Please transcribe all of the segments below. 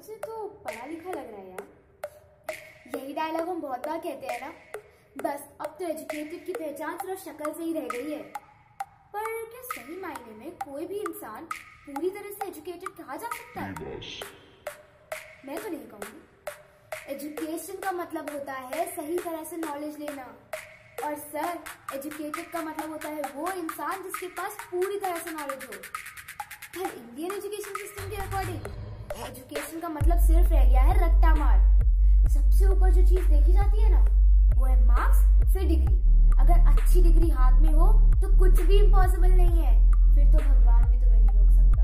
से तो पढ़ा लिखा लग रहा है यार। यही डायलॉग हम बहुत बार कहते हैं ना। बस अब तो एजुकेटेड की पहचान सिर्फ शक्ल से ही रह गई है। पर क्या सही मायने में कोई भी इंसान पूरी तरह से एजुकेटेड कहा जा सकता है? मैं तो नहीं कहूँगी। एजुकेशन का मतलब होता है सही तरह से नॉलेज लेना। और सर, एजुकेटेड का मतलब होता है वो इंसान जिसके पास पूरी तरह से नॉलेज हो। पर इंडियन एजुकेशन सिस्टम के अकॉर्डिंग एजुकेशन का मतलब सिर्फ रह गया है रट्टा मार। सबसे ऊपर जो चीज देखी जाती है ना, वो है मार्क्स फिर डिग्री। अगर अच्छी डिग्री हाथ में हो तो कुछ भी इम्पॉसिबल नहीं है। फिर तो भगवान भी तुम्हें नहीं रोक सकता।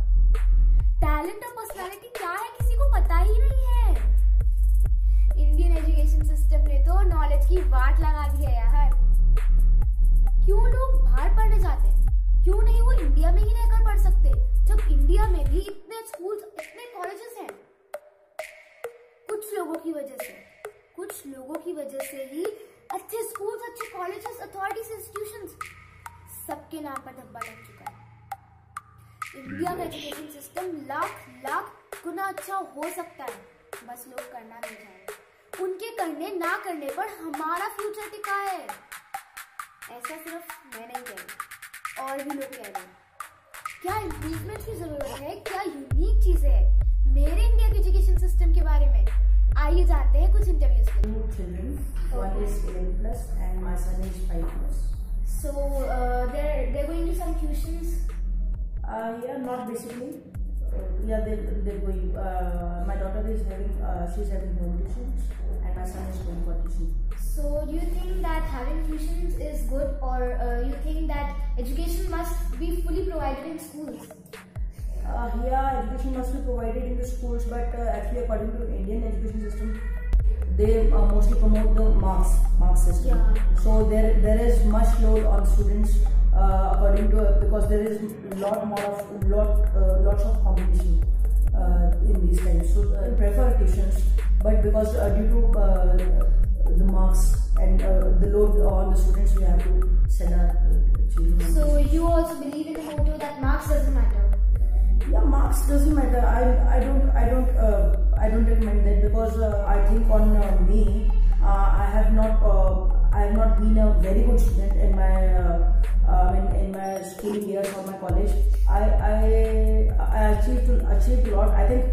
टैलेंट और पर्सनालिटी क्या है किसी को पता ही नहीं है। इंडियन एजुकेशन सिस्टम ने तो नॉलेज की वाट लगा दी है यार। क्यों लोग बाहर पढ़ने जाते हैं? क्यों नहीं वो इंडिया में ही रहकर पढ़ सकते, जब इंडिया में भी इतने स्कूल्स, इतने कॉलेजेस हैं? कुछ लोगों की वजह से ही अच्छे स्कूल्स, अच्छे कॉलेजेस, अथॉरिटीज, इंस्टीट्यूशंस सबके नाम पर धब्बा लग चुका है। इंडिया का एजुकेशन सिस्टम लाख गुना अच्छा हो सकता है, बस लोग करना नहीं चाहते। उनके करने ना करने पर हमारा फ्यूचर टिका है। ऐसा सिर्फ मैं नहीं कह रही, और भी लोग कह रहे हैं। क्या इम्प्रूवमेंट की जरूरत है? क्या यूनिक चीजें है मेरे इंडिया के एजुकेशन सिस्टम के बारे में? आइए जानते हैं कुछ इंटरव्यूज के। Two children, one is 11+ and my son is 5+. So they're going to some tuitions. Yeah, not basically. Yeah, they're going. My daughter is she's having home tuitions, and my son is going for tuition. So do you think that having tuitions is good, or you think that education must be fully provided in schools? Yeah, education must be provided in the schools, but actually, according to Indian education system, they mostly promote the marks system. Yeah. So there is much load on students, according to because there is lots of competition in these times. So prefer tuitions, but because due to the marks and the load on the students, we have to send our children. So you also believe in the motto that marks doesn't matter? Yeah, marks doesn't matter. I don't recommend that, because I think on me, I have not been a very good student in my schooling years or my college. I achieved a lot. I think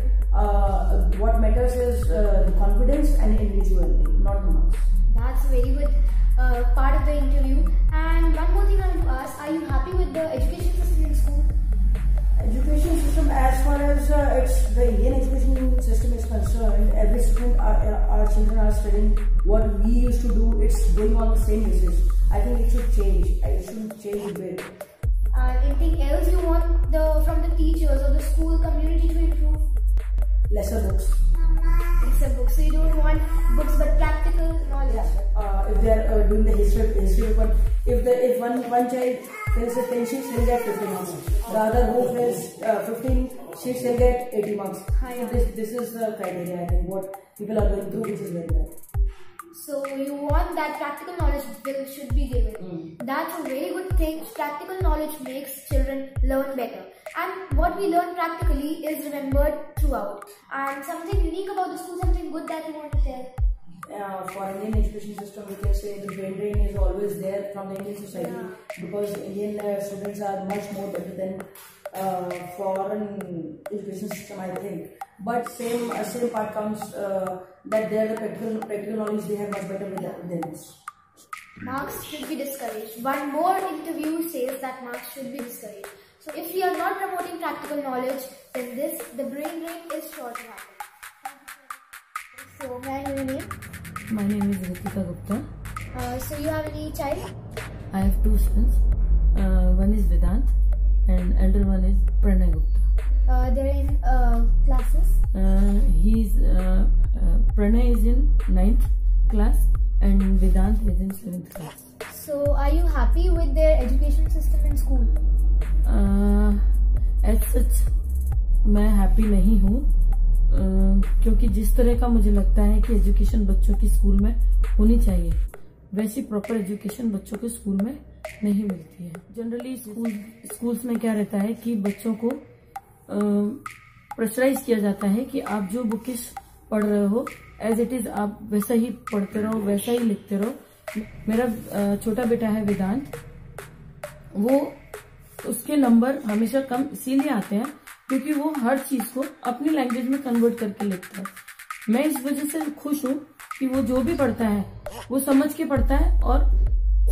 what matters is the confidence and individuality, not the marks. That's a very good part of the interview. And one more thing I want to ask: are you happy with the education system in school? Education system, as far as the Indian education system is concerned, every student, our children are studying what we used to do. It's going on the same basis. I think it should change. It should change a bit. Anything else you want from the teachers or the school community to improve? Lesser books. Lesser books. So you don't want books but practical knowledge. If they are doing the history paper, if one child fills 10 sheets, he'll get 50 marks. The other who fills 15 sheets, he'll get 80 marks. So this is the criteria, I think, what people are going through, which is very bad. So you want that practical knowledge should be given. That's a very good thing. Practical knowledge makes children learn better. And what we learn practically is remembered throughout. And something unique about the school, something good that you want to tell? For Indian education system, we can say the brain drain is always there from the Indian society, because Indian students are much more better than foreign education system, I think. But same part comes that they are the practical knowledge they have much better than us. Marks should be discouraged. One more interview says that marks should be discouraged. So if we are not promoting practical knowledge, then the brain drain is sure to happen. So may I know your name? My name is Ritika Gupta. So you have any child? I have two sons. One is Vedant and elder one is Pranay Gupta. They're in classes? Pranay is in 9th class and Vedant is in 7th class. So are you happy with their education system in school? As such, मैं happy नहीं हूँ, क्योंकि जिस तरह का मुझे लगता है कि एजुकेशन बच्चों की स्कूल में होनी चाहिए, वैसी प्रॉपर एजुकेशन बच्चों के स्कूल में नहीं मिलती है। जनरली स्कूल्स में क्या रहता है कि बच्चों को प्रेशराइज किया जाता है कि आप जो बुकिश पढ़ रहे हो एज इट इज आप वैसा ही पढ़ते रहो, वैसा ही लिखते रहो। मेरा छोटा बेटा है वेदांत, वो उसके नंबर हमेशा कम इसीलिए आते हैं क्योंकि वो हर चीज को अपनी लैंग्वेज में कन्वर्ट करके लिखता है। मैं इस वजह से खुश हूँ कि वो जो भी पढ़ता है वो समझ के पढ़ता है और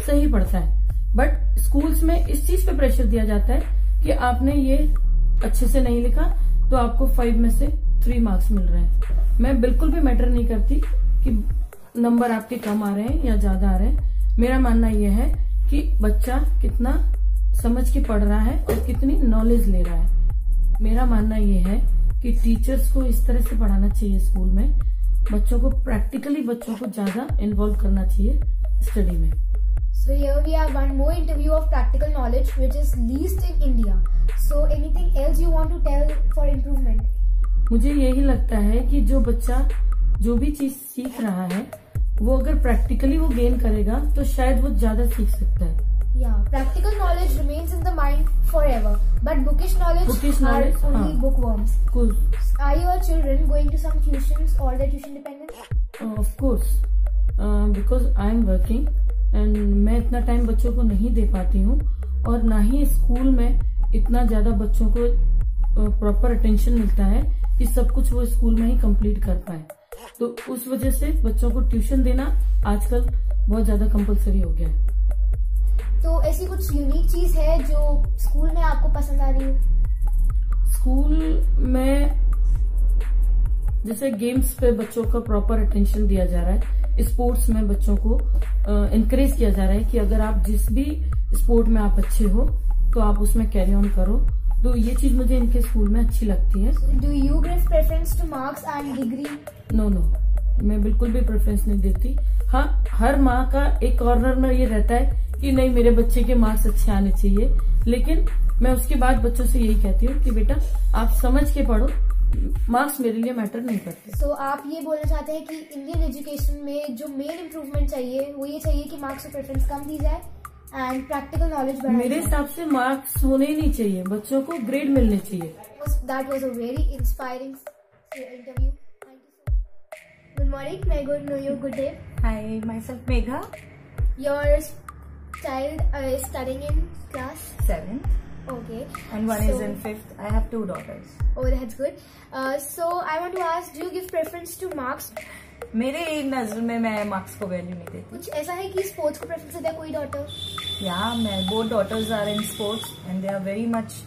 सही पढ़ता है। बट स्कूल्स में इस चीज पे प्रेशर दिया जाता है कि आपने ये अच्छे से नहीं लिखा तो आपको 5 में से 3 मार्क्स मिल रहे हैं। मैं बिल्कुल भी मैटर नहीं करती कि नंबर आपके कम आ रहे हैं या ज्यादा आ रहे हैं। मेरा मानना यह है कि बच्चा कितना समझ के पढ़ रहा है और कितनी नॉलेज ले रहा है। मेरा मानना यह है कि टीचर्स को इस तरह से पढ़ाना चाहिए स्कूल में, बच्चों को प्रैक्टिकली बच्चों को ज्यादा इन्वॉल्व करना चाहिए स्टडी में। So here we have one more interview of practical knowledge which is least in India. So anything else you want to tell for improvement? मुझे यही लगता है कि जो बच्चा जो भी चीज सीख रहा है वो अगर प्रैक्टिकली वो गेन करेगा तो शायद वो ज्यादा सीख सकता है। Yeah, practical knowledge remains in the mind forever, but bookish knowledge are only bookworms. Cool. Are your children going to some tuitions or they're tuition dependent? Of course, because I am working and मैं इतना time बच्चों को नहीं दे पाती हूँ और ना ही school में इतना ज्यादा बच्चों को प्रॉपर अटेंशन मिलता है कि सब कुछ वो स्कूल में ही कंप्लीट कर पाए। तो उस वजह से बच्चों को ट्यूशन देना आजकल बहुत ज्यादा कंपलसरी हो गया है। तो ऐसी कुछ यूनिक चीज है जो स्कूल में आपको पसंद आ रही हो? स्कूल में जैसे गेम्स पे बच्चों का प्रॉपर अटेंशन दिया जा रहा है, स्पोर्ट्स में बच्चों को इनकरेज किया जा रहा है कि अगर आप जिस भी स्पोर्ट में आप अच्छे हो तो आप उसमें कैरी ऑन करो। तो ये चीज मुझे इनके स्कूल में अच्छी लगती है। Do you give preference to marks and degree? No, मैं बिल्कुल भी प्रेफरेंस नहीं देती। हाँ, हर माँ का एक कॉर्नर में ये रहता है कि नहीं मेरे बच्चे के मार्क्स अच्छे आने चाहिए, लेकिन मैं उसके बाद बच्चों से यही कहती हूँ कि बेटा आप समझ के पढ़ो, मार्क्स मेरे लिए मैटर नहीं करते। तो आप ये बोलना चाहते हैं कि इंडियन एजुकेशन में जो मेन इम्प्रूवमेंट चाहिए वो ये चाहिए कि मार्क्स को प्रेफरेंस कम दी जाए एंड प्रैक्टिकल नॉलेज बढ़ाई जाए। मेरे हिसाब से मार्क्स होने ही नहीं चाहिए, बच्चों को ग्रेड मिलने चाहिए। That was a very inspiring interview. Thank you so much. Good morning. May I go know your good day? Hi, myself Megha. Your child is studying in class 7th. Okay. And one is in 5th. I have 2 daughters. Oh, that's good. So I want to ask, do you give preference to marks? मेरे नजर में मैं marks को value नहीं देती। कुछ ऐसा है कि स्पोर्ट्स को प्रेफरेंस देता है कोई daughter? Yeah, my both daughters are in sports and they are very much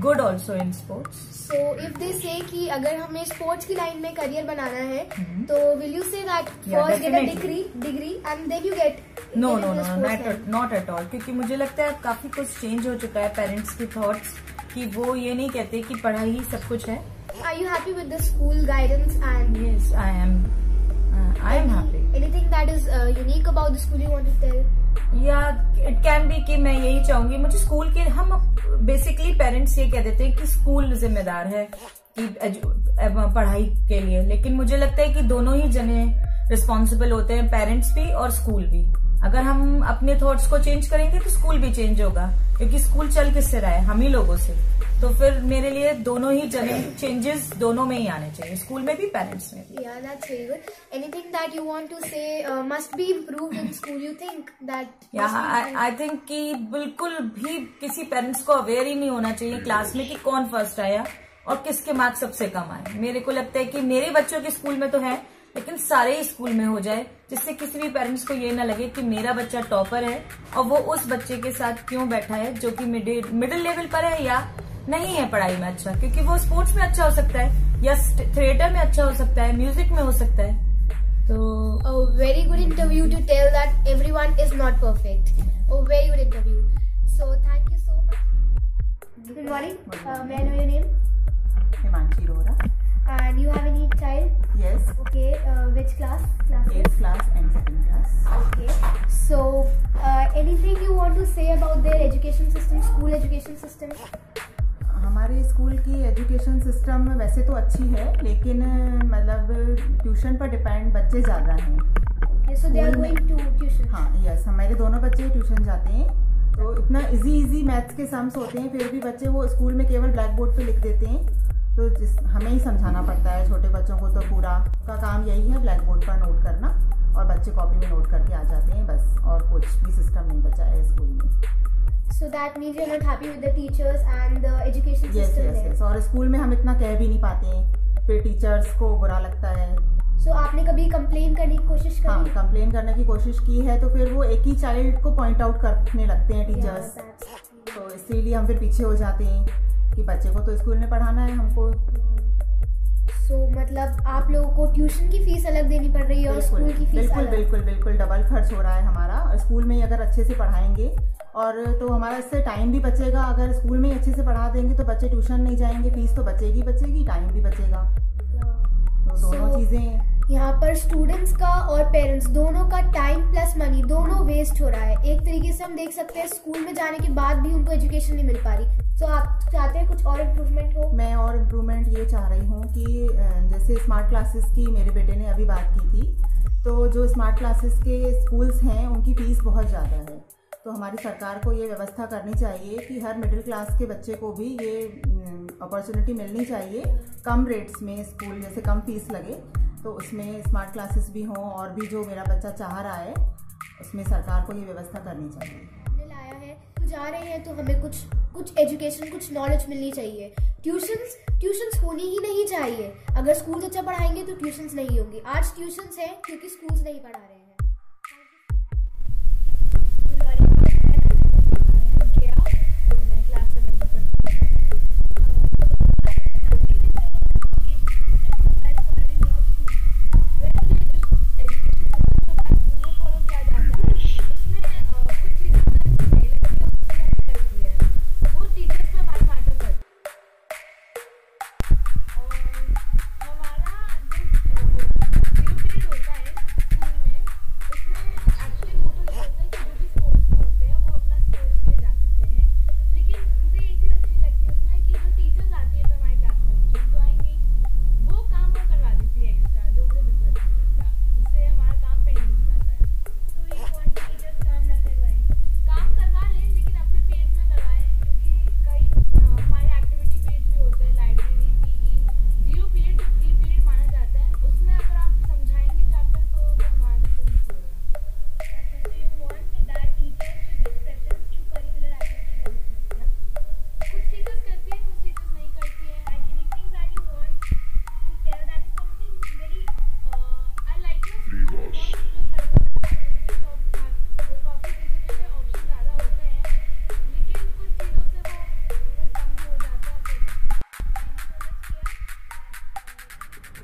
good also in sports. So if they say कि अगर हमें स्पोर्ट्स की लाइन में करियर बनाना है तो will you say that first get a degree and then you get No, not at all. क्योंकि मुझे लगता है काफी कुछ चेंज हो चुका है पेरेंट्स की थॉट्स कि वो ये नहीं कहते कि पढ़ाई ही सब कुछ है। Are you happy with the school guidance? And Yes, I am happy. Anything that is unique about the school you want to tell? Yeah, it can be कि मैं यही चाहूंगी, मुझे स्कूल के हम बेसिकली पेरेंट्स ये कह देते हैं कि स्कूल जिम्मेदार है कि पढ़ाई के लिए, लेकिन मुझे लगता है कि दोनों ही जने रिस्पॉन्सिबल होते हैं, पेरेंट्स भी और स्कूल भी। अगर हम अपने थॉट्स को चेंज करेंगे तो स्कूल भी चेंज होगा, क्योंकि स्कूल चल किससे रहा है, हम ही लोगों से। तो फिर मेरे लिए दोनों ही जने चेंजेस दोनों में ही आने चाहिए, स्कूल में भी पेरेंट्स में भी। Yeah, that's very good. Anything that you want to say must be improved in school? You think that? Yeah, I think कि बिल्कुल भी किसी पेरेंट्स को अवेयर ही नहीं होना चाहिए क्लास में कि कौन फर्स्ट आया और किसके मार्क्स सबसे कम आए। मेरे को लगता है कि मेरे बच्चों के स्कूल में तो है, लेकिन सारे ही स्कूल में हो जाए, जिससे किसी भी पेरेंट्स को ये ना लगे कि मेरा बच्चा टॉपर है और वो उस बच्चे के साथ क्यों बैठा है जो कि मिडिल लेवल पर है या नहीं है पढ़ाई में अच्छा, क्योंकि वो स्पोर्ट्स में अच्छा हो सकता है या थिएटर में अच्छा हो सकता है, म्यूजिक में हो सकता है। तो very good interview to tell that everyone is not perfect. Very good interview, so thank you so much. Good morning, may I know your name? Himanshi Rohra. And you have any child? Yes. Okay, which class? 8th class and 2nd class. Okay. So, anything you want to say about their education system, school education system? हमारे school की education system वैसे तो अच्छी है, लेकिन मतलब tuition पर depend बच्चे ज़्यादा हैं। Okay, so they are going to tuition. हाँ, यस, हमारे दोनों बच्चे ट्यूशन जाते हैं, तो इतना इजी मैथ्स के सम्स होते हैं, फिर भी बच्चे वो स्कूल में केवल ब्लैक बोर्ड पे लिख देते हैं। तो हमें ही समझाना पड़ता है छोटे बच्चों को। तो पूरा का काम यही है ब्लैक बोर्ड पर नोट करना, और बच्चे कॉपी में नोट करके आ जाते हैं बस, और कुछ भी सिस्टम नहीं बचा है स्कूल में। So that means you're not happy with the teachers and the education system there. Yes. और स्कूल में हम इतना कह भी नहीं पाते हैं, फिर टीचर्स को बुरा लगता है। So आपने कभी कंप्लेन करने की कोशिश करी? हाँ, कंप्लेन करने की कोशिश की है, तो फिर वो एक ही चाइल्ड को पॉइंट आउट करने लगते हैं टीचर्स। तो इसीलिए हम फिर पीछे हो जाते हैं कि बच्चे को तो स्कूल में पढ़ाना है हमको। मतलब आप लोगों को ट्यूशन की फीस अलग देनी पड़ रही है और स्कूल की फीस बिल्कुल अलग? बिल्कुल डबल खर्च हो रहा है हमारा। और स्कूल में अगर अच्छे से पढ़ाएंगे और तो हमारा इससे टाइम भी बचेगा। अगर स्कूल में अच्छे से पढ़ा देंगे तो बच्चे ट्यूशन नहीं जाएंगे, फीस तो बचेगी, टाइम भी बचेगा। तो दोनों चीजें यहाँ पर स्टूडेंट्स का और पेरेंट्स दोनों का टाइम प्लस मनी दोनों वेस्ट हो रहा है। एक तरीके से हम देख सकते हैं स्कूल में जाने के बाद भी उनको एजुकेशन नहीं मिल पा रही। तो आप चाहते हैं कुछ और इम्प्रूवमेंट हो? मैं और इम्प्रूवमेंट ये चाह रही हूँ कि जैसे स्मार्ट क्लासेस की मेरे बेटे ने अभी बात की थी, तो जो स्मार्ट क्लासेस के स्कूल्स हैं उनकी फ़ीस बहुत ज़्यादा है। तो हमारी सरकार को ये व्यवस्था करनी चाहिए कि हर मिडिल क्लास के बच्चे को भी ये अपॉर्चुनिटी मिलनी चाहिए, कम रेट्स में स्कूल जैसे कम फीस लगे, तो उसमें स्मार्ट क्लासेस भी हों। और भी जो मेरा बच्चा चाह रहा है उसमें सरकार को ये व्यवस्था करनी चाहिए। हमने लाया है तो जा रहे हैं, तो हमें कुछ एजुकेशन, कुछ नॉलेज मिलनी चाहिए। ट्यूशन्स होनी ही नहीं चाहिए। अगर स्कूल अच्छा पढ़ाएंगे तो ट्यूशन्स नहीं होंगी। आज ट्यूशन्स हैं क्योंकि स्कूल्स नहीं पढ़ा रहे हैं।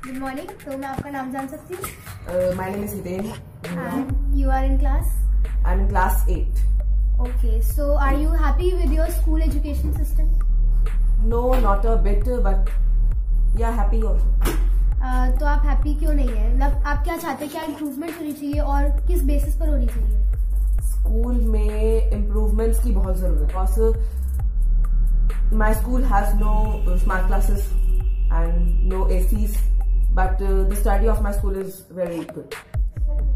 Good morning. तो मैं आपका नाम जान सकती हूँ? My name is Hiten. And you are in class? I'm in class 8. Okay, so are you happy with your school education system? No, not a bit, but yeah, happy also. तो आप happy क्यों नहीं है? मतलब आप क्या चाहते हैं, क्या इम्प्रूवमेंट होनी चाहिए और किस बेसिस पर होनी चाहिए? स्कूल में इम्प्रूवमेंट्स की बहुत जरूरत है। Because my school has no smart classes and no ACs, but the study of my school is very good.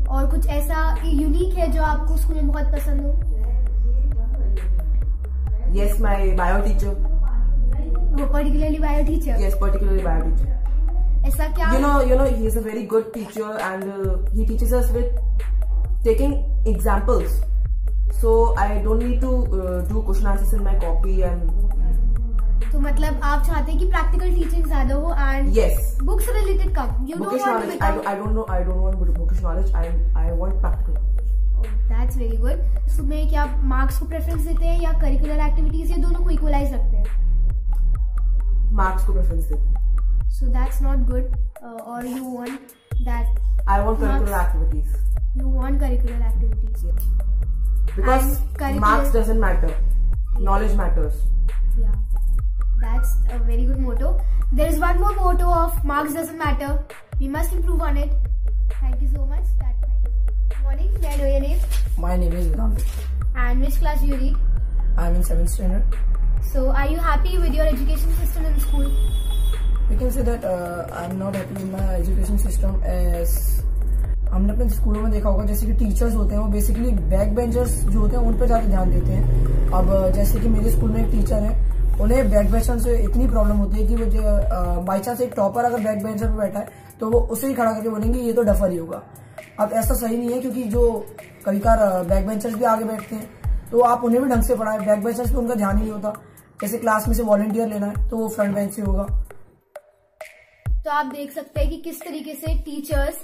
और कुछ ऐसा यूनिक है जो आपको स्कूल में बहुत पसंद हो? Yes, my bio teacher. वो particularly bio teacher? Yes, particularly bio teacher. ऐसा क्या? You know, he is a very good teacher and he teaches us with taking examples. So I don't need to do question answers in my copy and. तो मतलब आप चाहते हैं कि practical teaching ज्यादा हो and yes, books related come? You don't bookish want knowledge. to become... I don't want bookish knowledge. I want practical knowledge. That's very good. So में क्या मार्क्स को प्रेफरेंस देते हैं या करिकुलर एक्टिविटीज, या दोनों को इक्वलाइज रखते हैं? मार्क्स को प्रेफरेंस देते हैं। So that's not good. Or you want that? I want curricular activities. You want curricular activities. Yeah. Because marks doesn't matter. Knowledge matters. Yeah. That's a very good motto. There is one more motto of marks doesn't matter. We must improve on it. Thank you so much. Good morning. May I know your name? My name is Vedant. And which class you read? I'm in 7th standard. So are you happy with your education system in school? We can say that I'm not happy with my education system as हमने अपने स्कूलों में देखा होगा जैसे कि teachers होते हैं वो बेसिकली बैक बेंचर्स जो होते हैं उन पर ज़्यादा ध्यान देते हैं। अब जैसे कि मेरे स्कूल में एक टीचर है उन्हें बैक बेंचर से इतनी प्रॉब्लम होती है कि वो बाई चांस एक टॉपर अगर बैक बेंचर पर बैठा है तो वो उसे ही खड़ा करके बोलेंगे ये तो डफर ही होगा। अब ऐसा सही नहीं है, क्योंकि जो कभी बार बैक बेंचर्स भी आगे बैठते हैं तो आप उन्हें भी ढंग से पढ़ाएं। बैक बेंचर्स पे उनका ध्यान ही नहीं होता। जैसे क्लास में से वॉलंटियर लेना है तो वो फ्रंट बेंच से होगा। तो आप देख सकते हैं कि किस तरीके से टीचर्स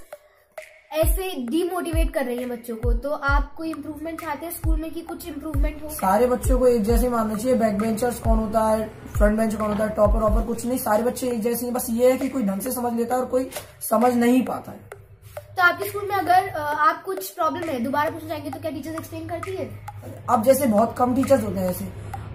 ऐसे डीमोटिवेट कर रही है बच्चों को। तो आप कोई इम्प्रूवमेंट चाहते हैं स्कूल में कि कुछ इम्प्रूवमेंट हो? सारे बच्चों को एक जैसे मानना चाहिए। बैक बेंचर्स कौन होता है, फ्रंट बेंच कौन होता है, टॉपर वॉपर कुछ नहीं, सारे बच्चे एक जैसे हैं। बस ये है कि कोई ढंग से समझ लेता है और कोई समझ नहीं पाता है। तो आपके स्कूल में अगर आप कुछ प्रॉब्लम है दोबारा पूछना चाहेंगे तो क्या टीचर्स एक्सप्लेन करती है? अब जैसे बहुत कम टीचर्स होते हैं ऐसे।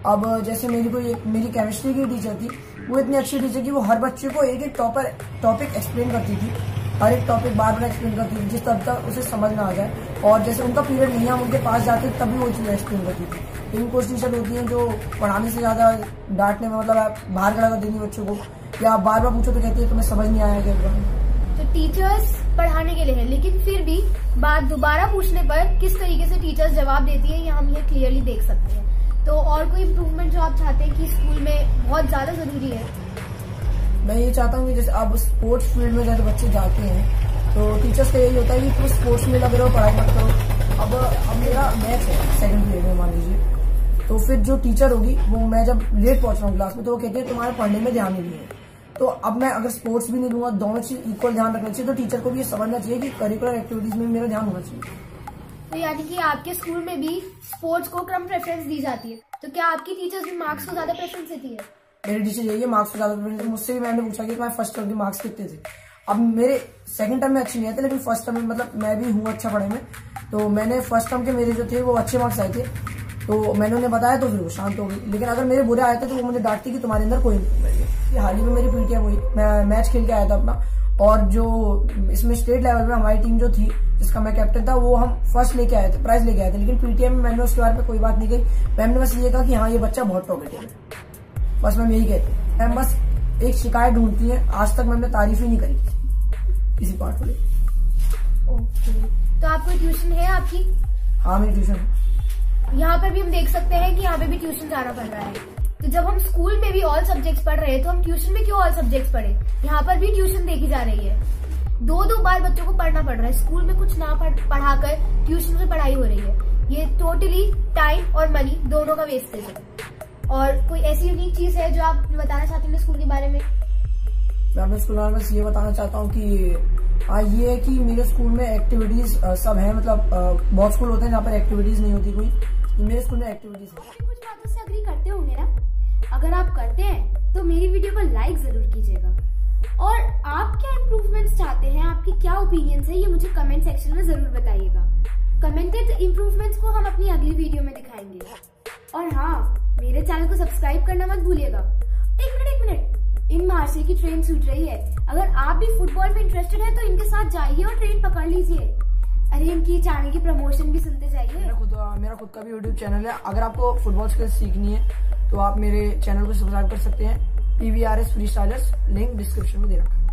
अब जैसे मेरी केमिस्ट्री की टीचर थी, वो इतनी अच्छी टीचर की वो हर बच्चे को एक एक टॉपिक एक्सप्लेन करती थी। हर एक टॉपिक बार बार एक्सप्लेन करती थी जिस तब तक उसे समझ में आ जाए। और जैसे उनका पीरियड नहीं, हम उनके पास जाते तभी वो चीज़ एक्सप्लेन करती थी। लेकिन कुछ टीचर होती हैं जो पढ़ाने से ज्यादा डांटने में, मतलब आप बाहर खड़ा कर देंगी बच्चों को, या आप बार बार पूछो तो कहती है तुम्हें समझ नहीं आया क्या। तो टीचर्स पढ़ाने के लिए है, लेकिन फिर भी बात दोबारा पूछने पर किस तरीके से टीचर्स जवाब देती है, ये हम ये क्लियरली देख सकते हैं। तो और कोई इम्प्रूवमेंट जो आप चाहते हैं कि स्कूल में बहुत ज्यादा जरूरी है? मैं ये चाहता हूँ कि जैसे अब स्पोर्ट्स फील्ड में जैसे बच्चे जाते हैं तो टीचर्स का यही होता है कि तुम स्पोर्ट्स में लग रहे हो, पढ़ाई मत करो। अब मेरा मैथ है सेकंड पीरियड में मान लीजिए, तो फिर जो टीचर होगी वो, मैं जब लेट पहुंच रहा हूँ क्लास में तो वो कहते हैं तुम्हारे पढ़ने में ध्यान नहीं है। तो अब मैं अगर स्पोर्ट्स भी नहीं दूंगा, दोनों चीज इक्वल ध्यान रखना चाहिए। तो टीचर को भी ये समझना चाहिए कि करिकुलर एक्टिविटीज में मेरा ध्यान होना चाहिए। तो यानी कि आपके स्कूल में भी स्पोर्ट्स को कम प्रेफरेंस दी जाती है। तो क्या आपकी टीचर्स भी मार्क्स को ज्यादा प्रेफरेंस देती है? मेरी टीचर यही है, मार्क्स को ज्यादा प्रेफरेंस। मुझसे भी मैंने पूछा कि तुम्हारे फर्स्ट टर्म के मार्क्स कितने थे। अब मेरे सेकंड टर्म में अच्छे नहीं आए थे, लेकिन फर्स्ट टर्म में मतलब मैं भी हूँ अच्छा पढ़ाई में, तो मैंने फर्स्ट टर्म के मेरे जो थे वो अच्छे मार्क्स आए थे। तो मैंने उन्हें बताया तो फिर वो शांत हो गई। लेकिन अगर मेरे बुरे आए थे तो वो मुझे डांटती कि तुम्हारे अंदर कोई इम्प्रूवमेंट है। हाल ही में मेरी पीटीएम हुई, मैं मैच खेल के आया था अपना, और जो इसमें स्टेट लेवल में हमारी टीम जो थी जिसका मैं कैप्टन था, वो हम फर्स्ट लेके आए थे, प्राइज लेके आए थे। लेकिन पीटीएम में मैंने उसके बारे में कोई बात नहीं कही। मैम ने बस ये कहा कि हाँ ये बच्चा बहुत टॉकेटिव है, बस मैम यही कहती। मैम बस एक शिकायत ढूंढती है, आज तक मैंने तारीफ ही नहीं करी किसी पार्ट वाले। ओके, तो आपको ट्यूशन है आपकी? हाँ मेरी ट्यूशन है। यहाँ पर भी हम देख सकते हैं कि यहाँ पे भी ट्यूशन जाना पड़ रहा है। तो जब हम स्कूल में भी ऑल सब्जेक्ट्स पढ़ रहे हैं तो हम ट्यूशन में क्यों ऑल सब्जेक्ट्स पढ़े? यहाँ पर भी ट्यूशन देखी जा रही है। दो बार बच्चों को पढ़ना पड़ रहा है। स्कूल में कुछ ना पढ़ाकर ट्यूशन में पढ़ाई हो रही है। ये टोटली टाइम और मनी दोनों का वेस्टेज है। और कोई ऐसी यूनिक चीज है जो आप बताना चाहते हैं स्कूल के बारे में? मैं अपने स्कूल में बस ये बताना चाहता हूँ कि ये है कि मेरे स्कूल में एक्टिविटीज सब है। मतलब बहुत स्कूल होते हैं जहाँ पर एक्टिविटीज नहीं होती कोई, मेरे स्कूल में एक्टिविटीज है। कुछ बातों से अग्री करते होंगे ना? अगर आप करते हैं तो मेरी वीडियो को लाइक जरूर कीजिएगा। और आप क्या इम्प्रूवमेंट्स चाहते हैं, आपकी क्या ओपिनियंस है, ये मुझे कमेंट सेक्शन में जरूर बताइएगा। कमेंटेड इम्प्रूवमेंट्स को हम अपनी अगली वीडियो में दिखाएंगे। और हाँ, मेरे चैनल को सब्सक्राइब करना मत भूलिएगा। एक मिनट, इन महाशय की ट्रेन छूट रही है। अगर आप भी फुटबॉल में इंटरेस्टेड है तो इनके साथ जाइए और ट्रेन पकड़ लीजिए। अरे इनकी चैनल की प्रमोशन भी सुनते जाइए। मेरा खुद का भी यूट्यूब चैनल है। अगर आपको फुटबॉल स्किल्स सीखनी है तो आप मेरे चैनल को सब्सक्राइब कर सकते हैं। PVRS free stylers, link description में दे रखा है।